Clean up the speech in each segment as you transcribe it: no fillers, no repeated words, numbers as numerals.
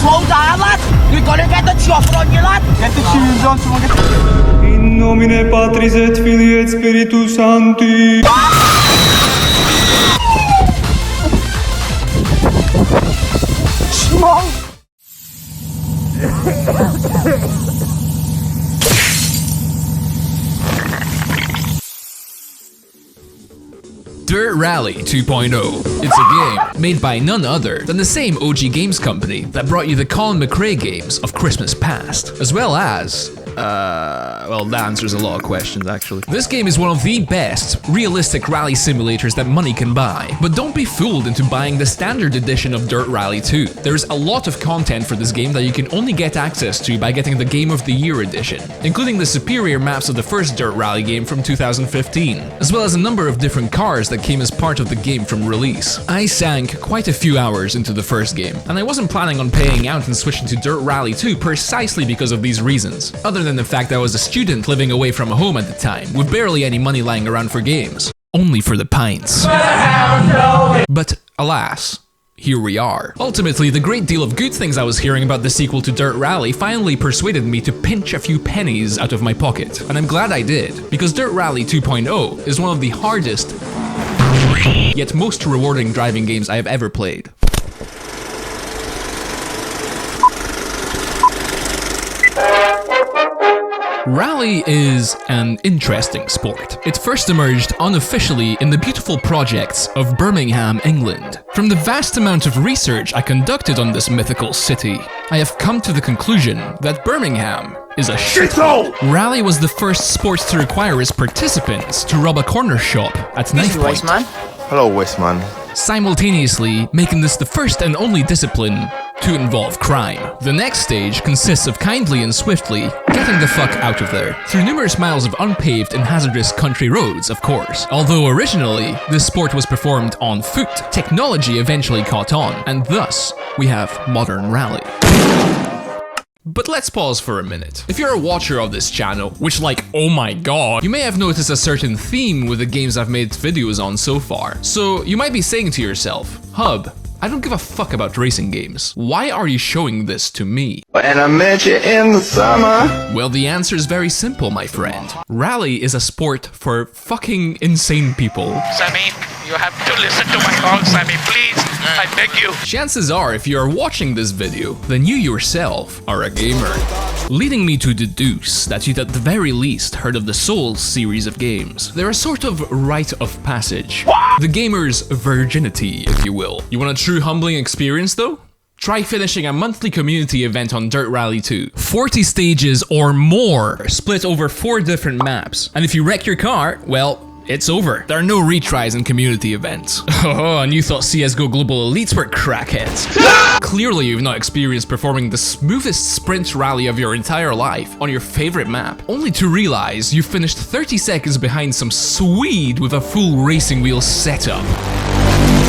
Slow down, lad. You're gonna get the chopper on you, lad. Get the tunes on, someone get... In nomine Patris et Filii et Spiritus Sancti. Small. Dirt Rally 2.0. It's a game made by none other than the same OG games company that brought you the Colin McRae games of Christmas past, as well as... well, that answers a lot of questions, actually. This game is one of the best realistic rally simulators that money can buy. But don't be fooled into buying the standard edition of Dirt Rally 2. There's a lot of content for this game that you can only get access to by getting the Game of the Year edition, including the superior maps of the first Dirt Rally game from 2015, as well as a number of different cars that came as part of the game from release. I sank quite a few hours into the first game, and I wasn't planning on paying out and switching to Dirt Rally 2 precisely because of these reasons, other than the fact I was a student living away from home at the time, with barely any money lying around for games. Only for the pints. But alas, here we are. Ultimately, the great deal of good things I was hearing about the sequel to Dirt Rally finally persuaded me to pinch a few pennies out of my pocket, and I'm glad I did, because Dirt Rally 2.0 is one of the hardest, yet most rewarding driving games I have ever played. Rally is an interesting sport. It first emerged unofficially in the beautiful projects of Birmingham, England. From the vast amount of research I conducted on this mythical city, I have come to the conclusion that Birmingham is a shithole. Rally was the first sport to require its participants to rob a corner shop at knife point. Hello, Westman. Simultaneously making this the first and only discipline to involve crime. The next stage consists of kindly and swiftly getting the fuck out of there, through numerous miles of unpaved and hazardous country roads, of course. Although originally, this sport was performed on foot, technology eventually caught on, and thus, we have modern rally. But let's pause for a minute. If you're a watcher of this channel, which oh my god, you may have noticed a certain theme with the games I've made videos on so far. So you might be saying to yourself, Hub, I don't give a fuck about racing games. Why are you showing this to me? When I met you in the summer. Well, the answer is very simple, my friend. Rally is a sport for fucking insane people. Sammy, you have to listen to my call, Sammy, please. I beg you. Chances are, if you are watching this video, then you yourself are a gamer. Leading me to deduce that you'd at the very least heard of the Souls series of games. They're a sort of rite of passage. The gamer's virginity, if you will. You want a true humbling experience though? Try finishing a monthly community event on Dirt Rally 2. 40 stages or more, split over 4 different maps. And if you wreck your car, well, it's over. There are no retries in community events. Oh, and you thought CSGO Global Elites were crackheads. Clearly you've not experienced performing the smoothest sprint rally of your entire life on your favorite map, only to realize you finished 30 seconds behind some Swede with a full racing wheel setup.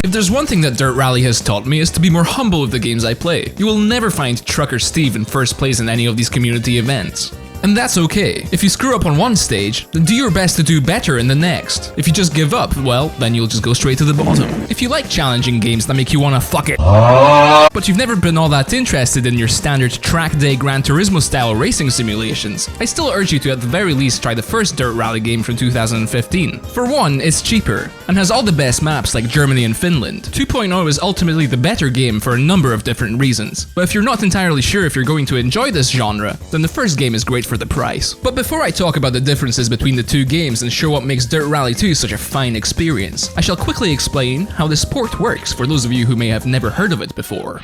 If there's one thing that Dirt Rally has taught me is to be more humble with the games I play. You will never find Trucker Steve in first place in any of these community events. And that's okay. If you screw up on one stage, then do your best to do better in the next. If you just give up, well, then you'll just go straight to the bottom. If you like challenging games that make you wanna fuck it, but you've never been all that interested in your standard track day Gran Turismo style racing simulations, I still urge you to at the very least try the first Dirt Rally game from 2015. For one, it's cheaper, and has all the best maps like Germany and Finland. 2.0 is ultimately the better game for a number of different reasons, but if you're not entirely sure if you're going to enjoy this genre, then the first game is great for the price. But before I talk about the differences between the two games and show what makes Dirt Rally 2 such a fine experience, I shall quickly explain how the sport works for those of you who may have never heard of it before.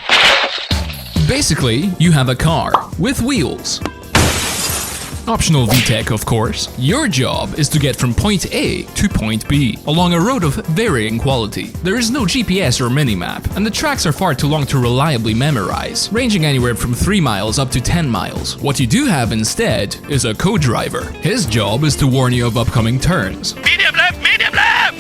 Basically, you have a car with wheels. Optional VTEC, of course. Your job is to get from point A to point B, along a road of varying quality. There is no GPS or minimap, and the tracks are far too long to reliably memorize, ranging anywhere from 3 miles up to 10 miles. What you do have instead is a co-driver. His job is to warn you of upcoming turns. Medium left, medium left!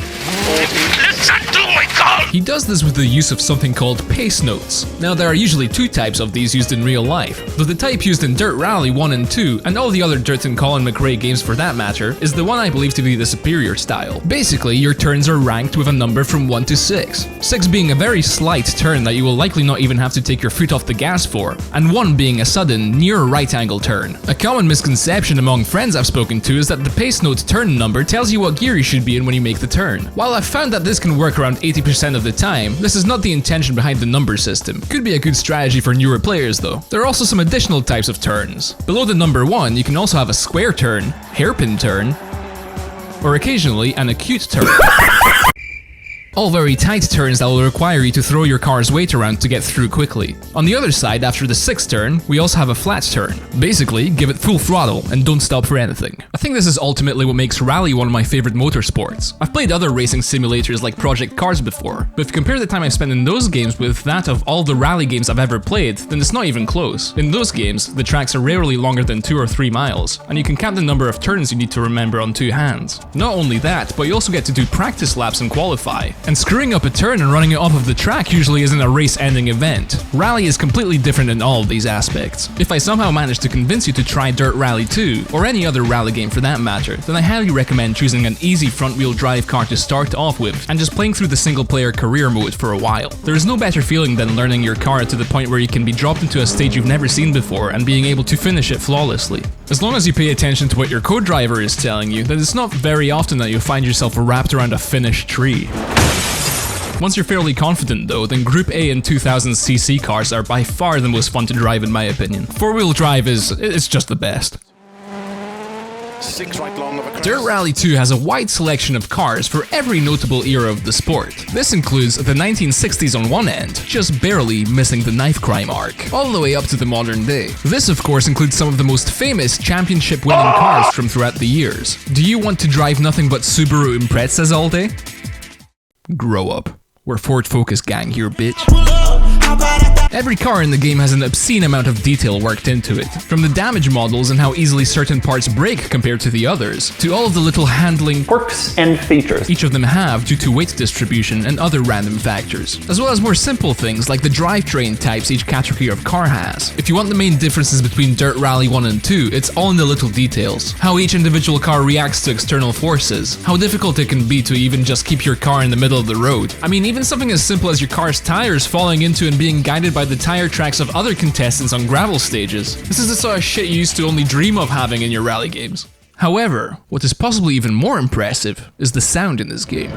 Listen to my called? He does this with the use of something called pace notes. Now there are usually two types of these used in real life, though the type used in Dirt Rally 1 and 2, and all the other Dirt and Colin McRae games for that matter, is the one I believe to be the superior style. Basically, your turns are ranked with a number from 1 to 6. 6 being a very slight turn that you will likely not even have to take your foot off the gas for, and 1 being a sudden, near right angle turn. A common misconception among friends I've spoken to is that the pace note turn number tells you what gear you should be in when you make the turn. While I've found that this can work around 80% of the time, this is not the intention behind the number system. Could be a good strategy for newer players though. There are also some additional types of turns. Below the number 1, you can also have a square turn, hairpin turn, or occasionally an acute turn. All very tight turns that will require you to throw your car's weight around to get through quickly. On the other side, after the 6th turn, we also have a flat turn. Basically, give it full throttle and don't stop for anything. I think this is ultimately what makes Rally one of my favorite motorsports. I've played other racing simulators like Project Cars before, but if you compare the time I spent in those games with that of all the rally games I've ever played, then it's not even close. In those games, the tracks are rarely longer than 2 or 3 miles, and you can count the number of turns you need to remember on 2 hands. Not only that, but you also get to do practice laps and qualify. And screwing up a turn and running it off of the track usually isn't a race-ending event. Rally is completely different in all of these aspects. If I somehow manage to convince you to try Dirt Rally 2, or any other rally game for that matter, then I highly recommend choosing an easy front-wheel drive car to start off with, and just playing through the single-player career mode for a while. There is no better feeling than learning your car to the point where you can be dropped into a stage you've never seen before and being able to finish it flawlessly. As long as you pay attention to what your co-driver is telling you, then it's not very often that you'll find yourself wrapped around a finished tree. Once you're fairly confident though, then Group A and 2000cc cars are by far the most fun to drive in my opinion. 4-wheel drive it's just the best. 6 right long of a crest. Dirt Rally 2 has a wide selection of cars for every notable era of the sport. This includes the 1960s on one end, just barely missing the knife crime arc, all the way up to the modern day. This of course includes some of the most famous championship winning cars from throughout the years. Do you want to drive nothing but Subaru Imprezas all day? Grow up. We're Ford Focus gang here, bitch. Every car in the game has an obscene amount of detail worked into it, from the damage models and how easily certain parts break compared to the others, to all of the little handling quirks and features each of them have due to weight distribution and other random factors, as well as more simple things like the drivetrain types each category of car has. If you want the main differences between Dirt Rally 1 and 2, it's all in the little details. How each individual car reacts to external forces, how difficult it can be to even just keep your car in the middle of the road. I mean, even something as simple as your car's tires falling into and being guided by the tire tracks of other contestants on gravel stages. This is the sort of shit you used to only dream of having in your rally games. However, what is possibly even more impressive is the sound in this game.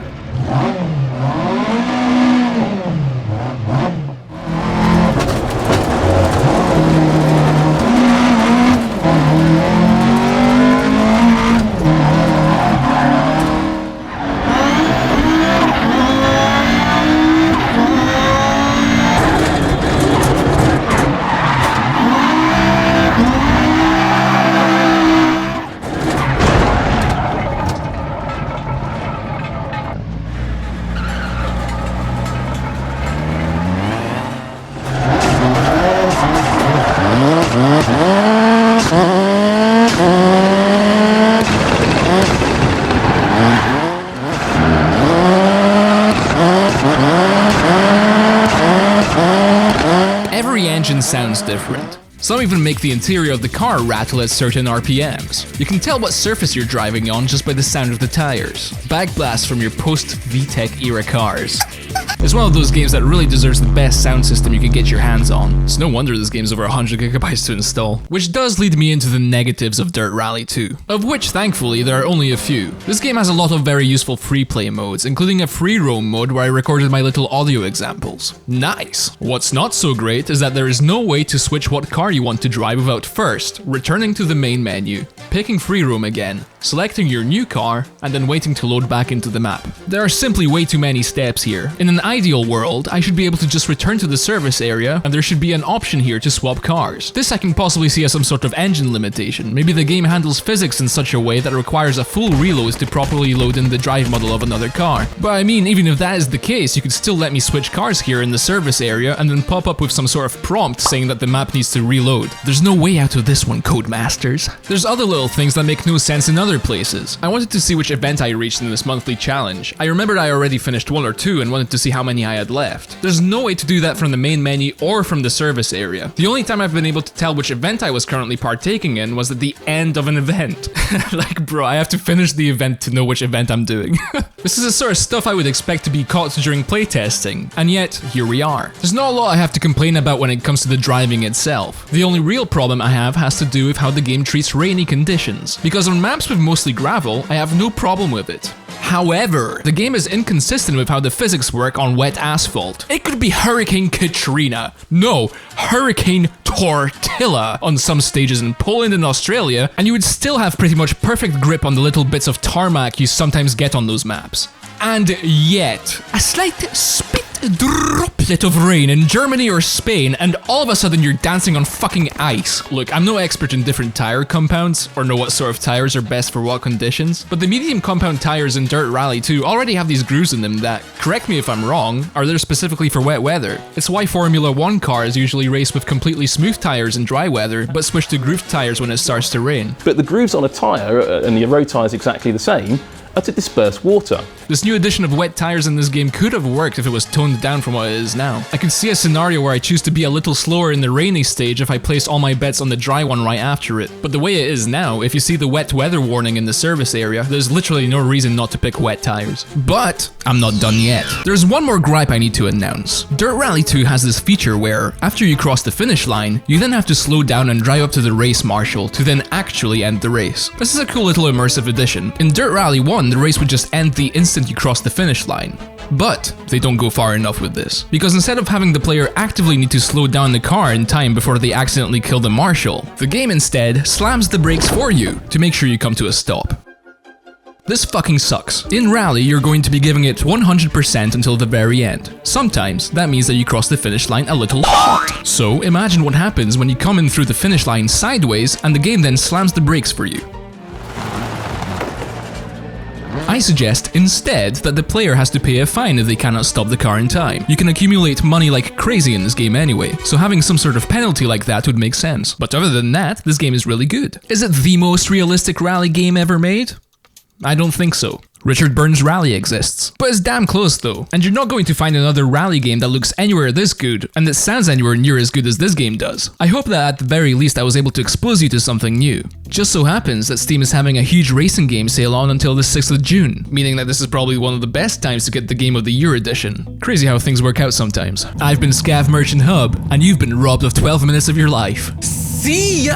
Every engine sounds different. Some even make the interior of the car rattle at certain RPMs. You can tell what surface you're driving on just by the sound of the tires. Backblast from your post-VTEC era cars. It's one of those games that really deserves the best sound system you can get your hands on. It's no wonder this game's over 100 gigabytes to install. Which does lead me into the negatives of Dirt Rally 2, of which thankfully there are only a few. This game has a lot of very useful free play modes, including a free roam mode where I recorded my little audio examples. Nice! What's not so great is that there is no way to switch what car you want to drive without first returning to the main menu, picking free roam again, selecting your new car, and then waiting to load back into the map. There are simply way too many steps here. In an ideal world, I should be able to just return to the service area, and there should be an option here to swap cars. This I can possibly see as some sort of engine limitation. Maybe the game handles physics in such a way that it requires a full reload to properly load in the drive model of another car. But I mean, even if that is the case, you could still let me switch cars here in the service area and then pop up with some sort of prompt saying that the map needs to reload. There's no way out of this one, Codemasters. There's other little things that make no sense in other other places. I wanted to see which event I reached in this monthly challenge. I remembered I already finished 1 or 2 and wanted to see how many I had left. There's no way to do that from the main menu or from the service area. The only time I've been able to tell which event I was currently partaking in was at the end of an event. Like, bro, I have to finish the event to know which event I'm doing. This is the sort of stuff I would expect to be caught during playtesting, and yet, here we are. There's not a lot I have to complain about when it comes to the driving itself. The only real problem I have has to do with how the game treats rainy conditions, because on maps with mostly gravel, I have no problem with it. However, the game is inconsistent with how the physics work on wet asphalt. It could be Hurricane Katrina, no, Hurricane Tortilla on some stages in Poland and Australia, and you would still have pretty much perfect grip on the little bits of tarmac you sometimes get on those maps. And yet, a slight spit droplet of rain in Germany or Spain, and all of a sudden you're dancing on fucking ice. Look, I'm no expert in different tire compounds, or know what sort of tires are best for what conditions, but the medium compound tires in Dirt Rally 2 already have these grooves in them that, correct me if I'm wrong, are there specifically for wet weather. It's why Formula 1 cars usually race with completely smooth tires in dry weather, but switch to grooved tires when it starts to rain. But the grooves on a tyre, and the road tyre is exactly the same, are to disperse water. This new addition of wet tires in this game could have worked if it was toned down from what it is now. I could see a scenario where I choose to be a little slower in the rainy stage if I placed all my bets on the dry one right after it. But the way it is now, if you see the wet weather warning in the service area, there's literally no reason not to pick wet tires. But I'm not done yet. There's one more gripe I need to announce. Dirt Rally 2 has this feature where, after you cross the finish line, you then have to slow down and drive up to the race marshal to then actually end the race. This is a cool little immersive addition. In Dirt Rally 1, the race would just end the instant you cross the finish line. But they don't go far enough with this, because instead of having the player actively need to slow down the car in time before they accidentally kill the marshal, the game instead slams the brakes for you to make sure you come to a stop. This fucking sucks. In Rally, you're going to be giving it 100% until the very end. Sometimes, that means that you cross the finish line a little hot. So, imagine what happens when you come in through the finish line sideways and the game then slams the brakes for you. I suggest instead that the player has to pay a fine if they cannot stop the car in time. You can accumulate money like crazy in this game anyway, so having some sort of penalty like that would make sense. But other than that, this game is really good. Is it the most realistic rally game ever made? I don't think so. Richard Burns Rally exists. But it's damn close though, and you're not going to find another rally game that looks anywhere this good, and that sounds anywhere near as good as this game does. I hope that at the very least I was able to expose you to something new. Just so happens that Steam is having a huge racing game sale on until the 6th of June, meaning that this is probably one of the best times to get the Game of the Year edition. Crazy how things work out sometimes. I've been Scav Merchant Hub, and you've been robbed of 12 minutes of your life. See ya!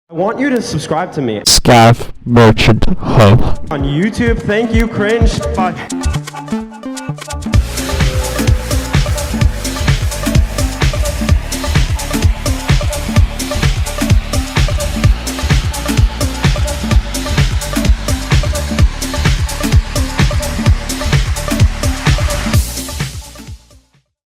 I want you to subscribe to me Scav Merchant Hub on YouTube. Thank you, cringe. Bye.